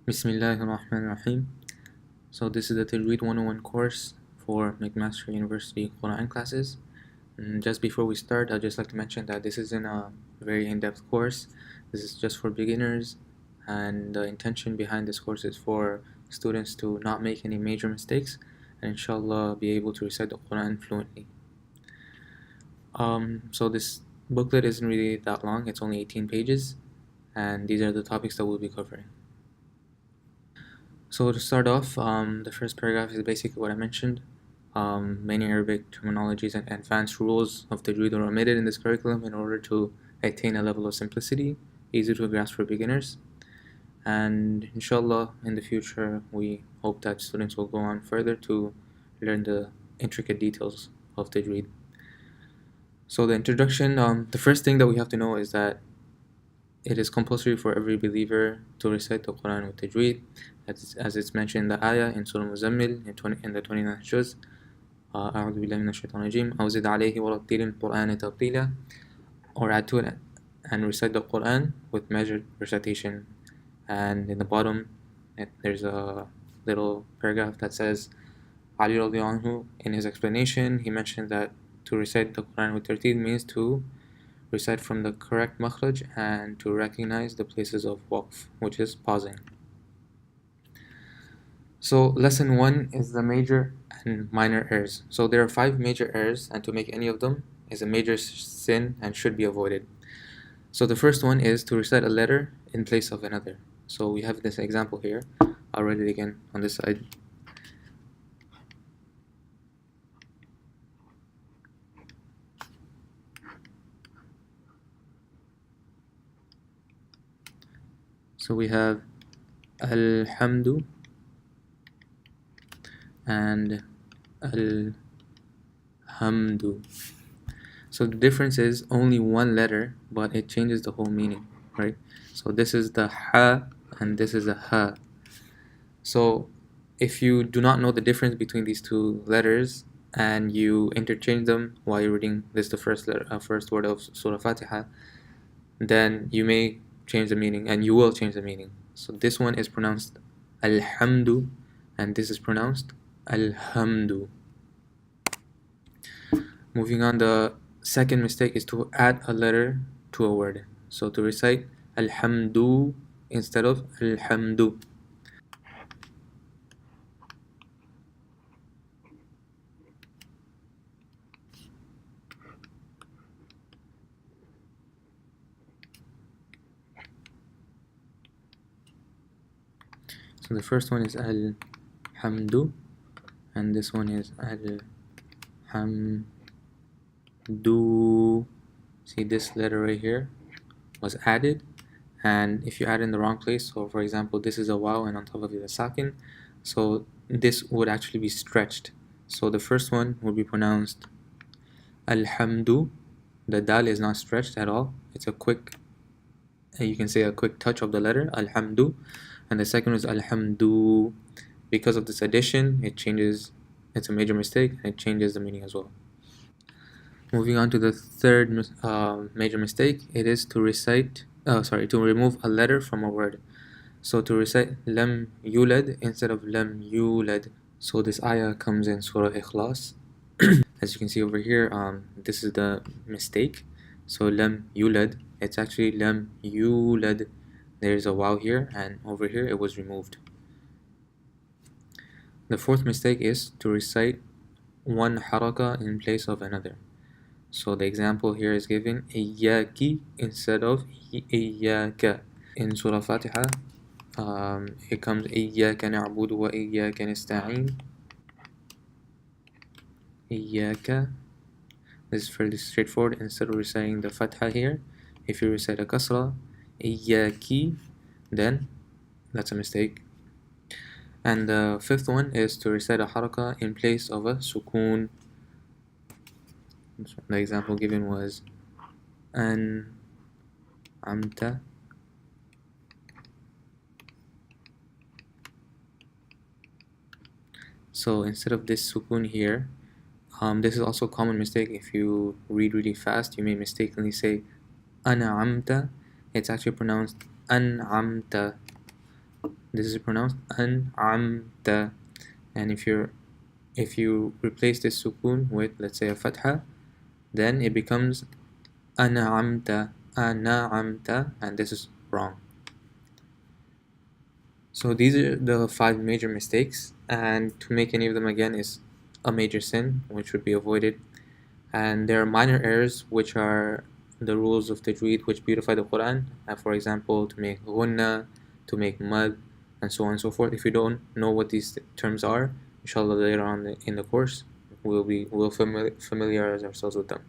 Bismillahirrahmanirrahim. So this is the Tajweed 101 course for McMaster University Quran classes. And just before we start, I'd just like to mention that this isn't a very in-depth course. This is just for beginners, and the intention behind this course is for students to not make any major mistakes and inshallah be able to recite the Quran fluently. So this booklet isn't really that long, it's only 18 pages, and these are the topics that we'll be covering. So to start off, the first paragraph is basically what I mentioned. Many Arabic terminologies and advanced rules of Tajweed are omitted in this curriculum in order to attain a level of simplicity, easy to grasp for beginners. And inshallah, in the future, we hope that students will go on further to learn the intricate details of Tajweed. So the introduction, the first thing that we have to know is that it is compulsory for every believer to recite the Quran with Tajweed, as it's mentioned in the ayah in Surah Muzammil in the 29th juz. أعوذ بالله من الشيطان الرجيم أو زد عليه ورتل القرآن ترتيلا, or add to it and recite the Quran with measured recitation. And in the bottom there's a little paragraph that says Ali radiallahu anhu, in his explanation, he mentioned that to recite the Quran with tartil means to recite from the correct makhraj and to recognize the places of waqf, which is pausing. So lesson 1 is the major and minor errors. So there are 5 major errors, and to make any of them is a major sin and should be avoided. So the first one is to recite a letter in place of another. So we have this example here. I'll write it again on this side. So we have Alhamdu and Alhamdu. So the difference is only one letter, but it changes the whole meaning, right? So this is the ha and this is the ha. So if you do not know the difference between these two letters and you interchange them while you're reading this the first word of Surah Fatiha, then you may change the meaning, and you will change the meaning. So this one is pronounced Alhamdu and this is pronounced Alhamdu. Moving on, the second mistake is to add a letter to a word. So to recite Alhamdu instead of Alhamdu. So the first one is Alhamdu and this one is Alhamdu. See, this letter right here was added, and if you add in the wrong place, so for example this is a waw and on top of it a sakin, so this would actually be stretched. So the first one would be pronounced Alhamdu. The dal is not stretched at all, it's a quick, you can say a quick touch of the letter Alhamdu. And the second is Alhamdu. Because of this addition, it changes, it's a major mistake, and it changes the meaning as well. Moving on to the third major mistake, it is to remove a letter from a word. So to recite Lam Yulad instead of Lam Yulad. So this ayah comes in Surah Ikhlas. As you can see over here, this is the mistake. So Lam Yulad, it's actually Lam Yulad. There's a waw here, and over here it was removed. The fourth mistake is to recite one haraka in place of another. So the example here is given Iyaki instead of Iyaka. In Surah Fatiha, it comes Iyaka na'budu wa Iyaka nasta'in. Iyaka. This is fairly straightforward. Instead of reciting the Fatha here, if you recite a kasra, Iyaki, then that's a mistake. And the fifth one is to recite a haraka in place of a sukoon. The example given was an amta. So instead of this sukoon here, this is also a common mistake. If you read really fast, you may mistakenly say an'amta. It's actually pronounced an'amta. This is pronounced an'amta. And if you replace this sukun with, let's say, a fatha, then it becomes an'amta, and this is wrong. So these are the 5 major mistakes, and to make any of them again is a major sin, which would be avoided. And there are minor errors, which are the rules of tajweed which beautify the Quran. For example, to make ghunna, to make mad, and so on and so forth. If you don't know what these terms are, inshallah later on in the course we'll familiarize ourselves with them.